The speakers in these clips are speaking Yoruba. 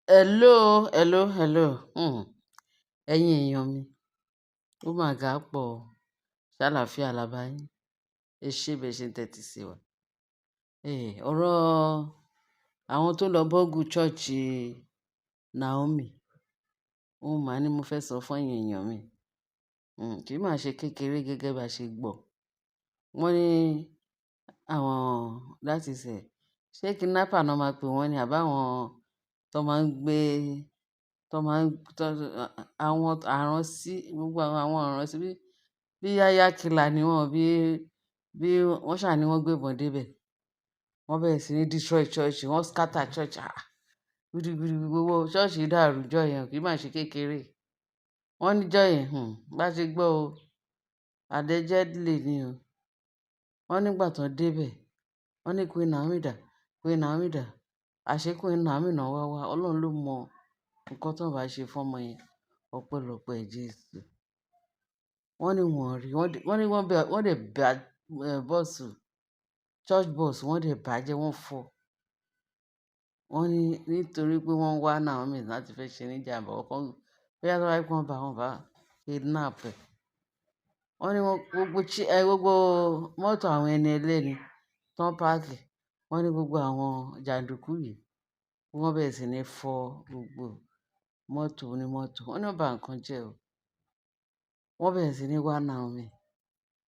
Hello, hello, hello. Ẹ̀yin èèyàn mi, ó mà ga pọ̀ o. Ṣàlàáfíà la bá yín. Ẹ ṣé bẹ́ẹ̀ ṣe ń tẹ́tí sí wa. Ọ̀rọ̀ àwọn tó lọ bọ́ọ̀gù ṣọ́ọ̀ṣì Naomi, òun mà ní mo fẹ́ sọ fún ẹ̀yin èèyàn mi. Kì í mà ṣe kékeré gẹ́gẹ́ bá ṣe gbọ́. Wọ́n ní àwọn láti ṣé kidnapper náà máa pè wọ́n ní àbáwọn tó máa ń gbé tó máa ń àwọn àránsí gbogbo àwọn àránsí bí yáyà killer ni wọ́n bí wọ́n ṣà ní wọ́n gbébọn débẹ̀. Wọ́n bẹ̀rẹ̀ sí ní destroy church, wọ́n scatter church. Gbidigbidi gbogbo church dàrú jọ́ yẹn, kì í mà ṣe kékeré. Wọ́n níjọ́ yẹn, bá ṣe gbọ́ o, allegedly ni o. Wọ́n nígbà tán débẹ̀, wọ́n ní Queen Naomi dà, Queen Naomi dà. Àṣé Queen Naomi náà wá wá. Ọlọ́run ló mọ nǹkan tó bá ṣe fọ́mọ yẹn. Ọpẹ́lọpẹ́ Jésù. Wọ́n ní wọ́n rí, wọ́n ní wọ́n dẹ̀ bá bọ́ọ̀sì, church bus wọ́n dẹ̀ bàjẹ́, wọ́n fọ́. Wọ́n ní nítorí pé wọ́n wá Naomi láti fẹ́ ṣe ní ìjàmbá ọkọ̀. Bóyá tó bá yẹ kí wọ́n bá kidnap ẹ̀. Wọ́n ní gbogbo mọ́tò àwọn ẹni ẹlẹ́ni tán páàkì. Wọ́n ní gbogbo àwọn jàǹdùkú yìí, wọ́n bẹ̀rẹ̀ sí ní fọ́ gbogbo mọ́tò onímọ́tò. Wọ́n ní ó ba nǹkan jẹ́ o. Wọ́n bẹ̀rẹ̀ sí ní wá Naomi.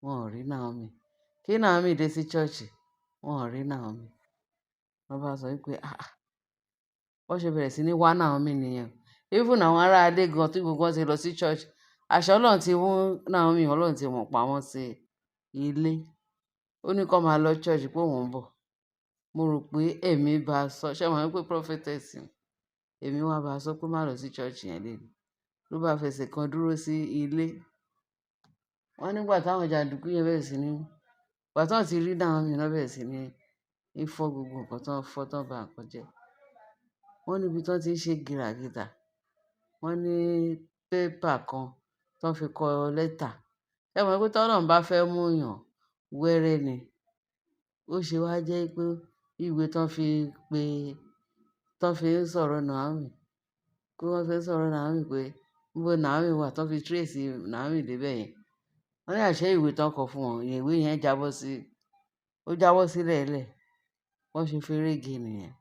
Wọn ò rí Naomi. Kí Naomi dé sí church, wọn ò rí Naomi. Wọ́n bá sọ wípé, wọ́n ṣe bẹ̀rẹ̀ sí ní wá Naomi nìyẹn. Even àwọn ará ilé gan tí gbogbo wọn ti lọ sí church. Àṣẹ Ọlọ́run ti mú Naomi, Ọlọ́run ti mọ̀ pa wọ́n sí ilé. Ó ní kó máa lọ church pé òun ń bọ̀. Mo rò pé èmi bá sọ, ṣé mo mọ̀ pé prophetess ni. Èmi wá bá sọ pé má lọ sí church yẹn léni. Ló bá fẹsẹ̀ kan dúró sí ilé. Wọ́n nígbà táwọn jàǹdùkú yẹn bẹ̀rẹ̀ sí ní, ìgbà tí wọ́n ti rí Naomi náà bẹ̀rẹ̀ sí ní fọ́ gbogbo nǹkan tó ń fọ́, tó ń ba nǹkan jẹ́. Wọ́n níbi tí wọ́n ti ń ṣe gìràgìtà. Wọ́n ní pépà kan tó fi kọ lẹ́tà. Ṣé mo mọ̀ pé tọ́lọ́run bá fẹ́ mú yàn wẹ́rẹ́ ni. Ó ṣe wá jẹ́ pé ìwé tán fi ń sọ̀rọ̀ Naomi. Pé wọ́n fẹ́ sọ̀rọ̀ Naomi pé níbo Naomi wà, tán fi trace Naomi dé bẹ̀ yẹn. Wọ́n ní àṣẹ ìwé tán kọ fún wọn, ìwé yẹn jábọ́ sílẹ̀ẹ́lẹ̀. Wọ́n ṣe férége nìyẹn.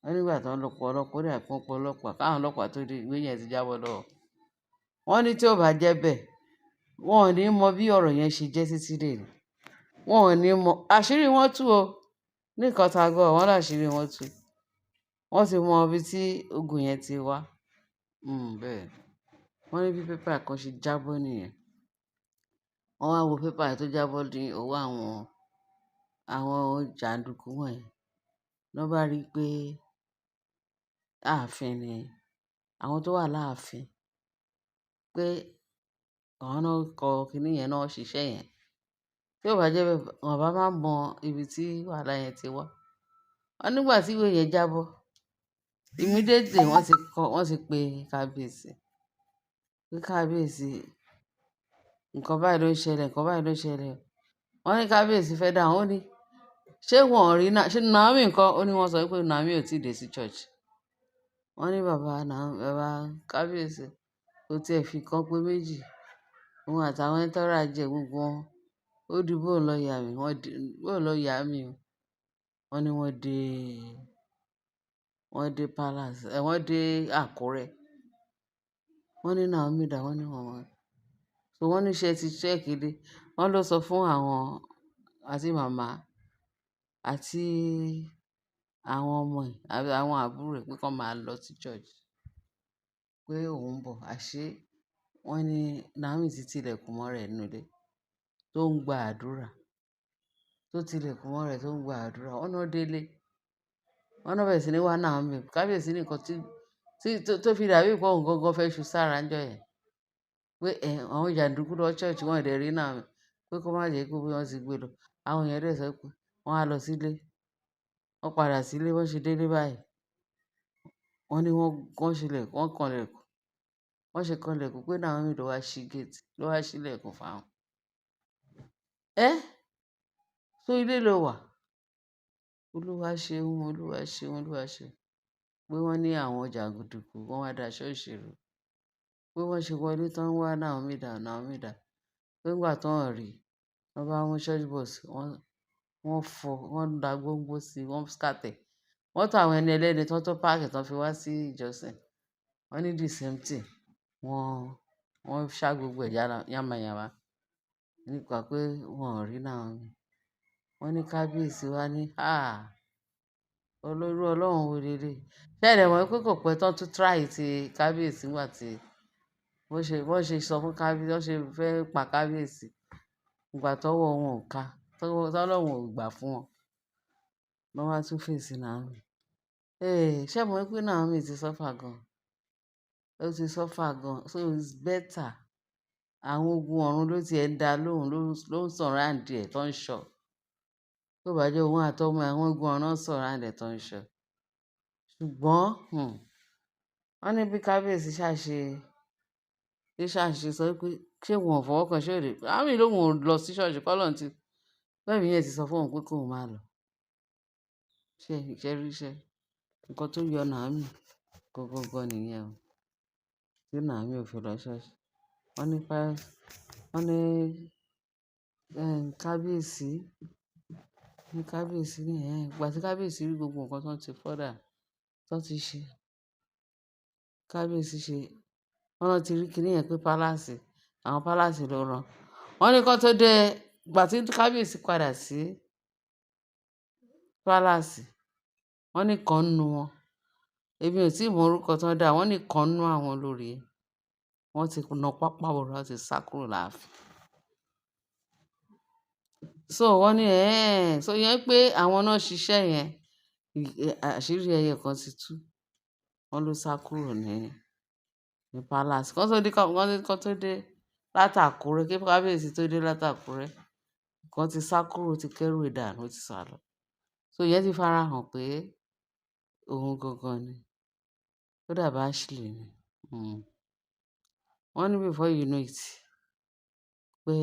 Wọ́n nígbà tán lọ pọ̀ ọlọ́pàá, ó dà pé wọ́n pọ̀ ọlọ́pàá, káwọn ọlọ́pàá tó dé, ìwé yẹn ti jábọ́ lọ́wọ́. Wọ́n ní tí ó bá jẹ́ bẹ́ẹ̀, wọn ò ní mọ bí ọ̀rọ̀ yẹn ṣe jẹ́ títí dèní. Wọn ò ní mọ. Àṣírí wọn tú o. Ní nǹkan tá a gbọ́, wọ́n láṣírí wọn tú. Wọ́n ti mọ ibi tí ogun yẹn ti wá. Bẹ́ẹ̀. Wọ́n ní bí pépà kan ṣe jábọ́ nìyẹn. Wọ́n wá wo pépà yẹn tó jábọ́ ní ọwọ́ àwọn jàǹdùkú wọ̀nyẹn. Wọ́n bá rí pé ààfin ni àwọn tó wà láàfin. Pé àwọn náà kọ kíní yẹn náà ṣiṣẹ́ yẹn. Tí ó bá jẹ́ bẹ́ẹ̀, wọn bá máa mọ ibi tí wàhálà yẹn ti wá. Wọ́n nígbà tí ìwé yẹn jábọ́, immediately wọ́n ti pe kábíyèsí. Pé kábíyèsí, nǹkan báyìí ló ń ṣẹlẹ̀, nǹkan báyìí ló ń ṣẹlẹ̀. Wọ́n ní kábíyèsí fẹ́ dáhùn. Ó ní ṣé wọn ò rí ṣé Naomi ńkọ́? Ó ní wọ́n sọ pé Naomi ò tíì dé sí church. Wọ́n ní bàbá kábíyèsí kò tiẹ̀ fi kan pé méjì. Òun àtàwọn entourage gbogbo wọn. Ó di bó lọ yà mí. Bó lọ yà mí o. Wọ́n ní wọ́n dé palace, wọ́n dé Àkúrẹ́. Wọ́n ní Naomi dà, wọ́n ní wọ́n. So wọ́n ní ṣé ti check dé. Wọ́n ló sọ fún àwọn àti màmá àti àwọn ọmọ ẹ̀ àbí àwọn àbúrò ẹ̀ pé kí wọ́n máa lọ sí church. Pé òun ń bọ̀. Àṣé wọ́n ní Naomi ti tilẹ̀kùn mọ́ rẹ̀ nínú ilé tó ń gba àdúrà. Tó tilẹ̀kùn mọ́ rẹ̀ tó ń gba àdúrà. Wọ́n náà délé. Wọ́n náà bẹ̀rẹ̀ sí ní wá Naomi. Kábíyèsí nìkan tó fi dàbí pé òun gangan fẹ́ ṣu sára ńjọ́ yẹn. Pé àwọn jàǹdùkú lọ church, wọn ò dẹ̀ rí Naomi. Pé kó má jẹ́ pé wọ́n ti gbé lọ. Àwọn èèyàn dẹ̀ sọ pé wọ́n á lọ sílé. Wọ́n padà sílé, wọ́n ṣe délé báyìí. Wọ́n ní wọ́n kanlẹ̀kùn. Wọ́n ṣe kanlẹ̀kùn pé Naomi ló wá ṣí gate, ló wá ṣílẹ̀kùn fáwọn. So ilé ló wà. Olúwa ṣeun, Olúwa ṣeun, Olúwa ṣeun. pé wọ́n ní àwọn jàgùdùkú wọ́n wá da ṣọ́ọ̀ṣì rú, pé wọ́n ṣe wọlé tán wá Naomi dà, pé ńgbà tán rí wọ́n bá mú church bus, wọ́n fọ́, wọ́n da gbóngbó sí i, wọ́n scatter mọ́tò àwọn ẹni ẹlẹ́ni tán tó páàkì tán fi wá sí ìjọsìn. Wọ́n ní the same thing, wọ́n ṣá gbogbo ẹ̀ yánmayànma nípa pé wọn ò rí Naomi. Wọ́n ní kábíyèsí wá ní olórú ọlọ́run wo leléyìí. Ṣé ẹ dẹ̀ mọ̀ pé kò pẹ́ tán tún try ti kábíyèsí nígbà tí wọ́n ṣe sọ fún kábíyèsí, wọ́n ṣe fẹ́ pa kábíyèsí ìgbà tọ́wọ́ wọn ò ká, tọ́lọ́run ò gbà fún wọn, wọ́n wá tún fèsì Naomi. Ṣé ẹ mọ̀ pé Naomi ti suffer gan, ó ti suffer gan, so it's better. Àwọn ogun ọ̀run ló tiẹ̀ ń dá lóhùn, ló ń surround ẹ̀ tó ń ṣọ́. Tó bá jẹ́ òun àtọmọ ẹ̀, àwọn ogun ọ̀run surround ẹ̀ tó ń ṣọ́. Ṣùgbọ́n wọ́n ní bí kábíyèsí ṣàṣe sọ pé ṣé wọn ò fọwọ́ kan, ṣé òde Naomi lóhùn ò lọ sí ṣọ́ọ̀ṣì kọ́lọ́run ti bẹ́ẹ̀mí yẹn ti sọ fún òun pé kóun má lọ. Ṣé rí iṣẹ́ nǹkan tó yọ Naomi gangan nìyẹn o, tí Naomi ò fi lọ ṣọ́ọ̀ṣì. Wọ́n ní kábíyèsí ní ìgbà tí kábíyèsí rí gbogbo nǹkan tó ti fọ́dà tó ti ṣe, kábíyèsí ṣe wọ́n ti rí kinní yẹn pé àwọn pálásì ló rán. Wọ́n ní kán tó dé ìgbà tí kábíyèsí padà sí pálásì, wọ́n ní kan nínú wọn, èmi ò tí ì mọ orúkọ tán dà, wọ́n ní kan nínú àwọn olórí wọ́n ti na pápá bora, wọ́n ti sá kúrò láàfin. So wọ́n ní so yẹn pé àwọn náà ṣiṣẹ́ yẹn, àṣírí ẹyẹ kan ti tú, wọ́n ló sá kúrò ní palace kán tó dé látàkúrẹ́, kí kábíyèsí tó dé látàkúrẹ́ kan ti sá kúrò, ti kẹ́rù ìdànù, ó ti sá lọ. So yẹn ti fara hàn pé òun gangan ni, ó dàbí Ashley ni. Wọ́n ní before you know it pé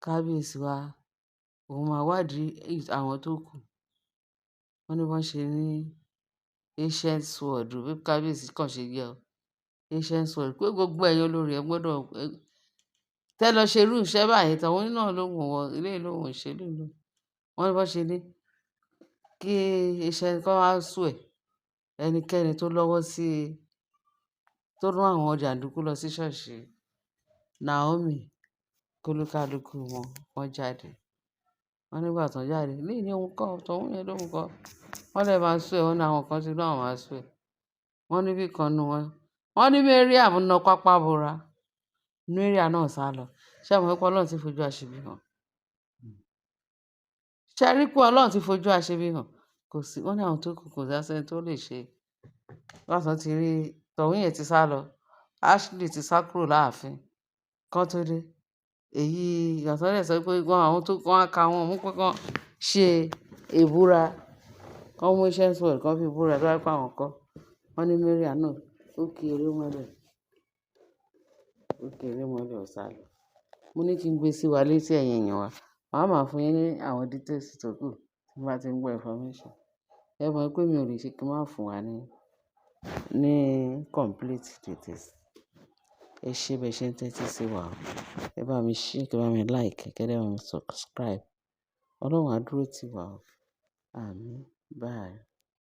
kábíyèsí wá òun máa wádìí àwọn tó kù. Wọ́n ní wọ́n ṣe ní ancient sword, bí kábíyèsí kàn ṣe yẹ ancient sword pé gbogbo ẹ̀yin olórí ẹ gbọ́dọ̀ tẹ́ lọ ṣe irú iṣẹ́ báyìí tán. Wọ́n ní náà lóhùn wọn ilé lóhùn ṣe lóhùn. Wọ́n ní wọ́n ṣe ní kí iṣẹ́ kan wá sùn ẹnikẹ́ni tó lọ́wọ́ sí tó rán àwọn jàǹdùkú lọ sí ṣọ́ọ̀ṣì Naomi kólúkálukú wọn jáde. Wọ́n nígbà tán jáde ní òun kọ́ tọ̀hún yẹn lóhùn kọ́, wọ́n lè máa sùn wọ́n ní àwọn kan ti náà máa sùn wọ́n ní bí kan nu wọn. Wọ́n ní Mariam na pápá bora, Mariam náà sá lọ. Ṣé ẹ mọ̀ pé Ọlọ́run ti fojú àṣebí hàn? Ṣé rí pé Ọlọ́run ti fojú àṣebí hàn? Kò sí, wọ́n ní àwọn tó kù kò sẹ́ni tó lè ṣe. Lọ́sàn ti rí tọ̀hún yẹn ti sá lọ, Ashley ti sá kúrò láàfin kán tó dé. Èyí ìyàtọ̀ rẹ̀ sọ pé àwọn tó kàn á ka wọn mú pé kán ṣe ìbúra, kán mú iṣẹ́ sọ̀rọ̀ kán fi búra tó bá pa àwọn kan. Wọ́n ní Mariam náà ó ki eré mọ́lẹ̀ ó sá lọ. Mo ní kí n gbé sí wa létí ẹ̀yin èèyàn wa. Màá máa fún yín ní àwọn details tó kù tí bá ti ń gbọ́ information. Ẹ mọ̀ pé mi ò lè ṣe kí n má fún wa ní complete details. Ẹ ṣé bẹ́ẹ̀ ṣe ń tẹ́tí sí wa. Ẹ bá mi share, kí ẹ bá mi like, kí ẹ bá mi subscribe. Ọlọ́run á dúró tì wá o. Àmín. Bye.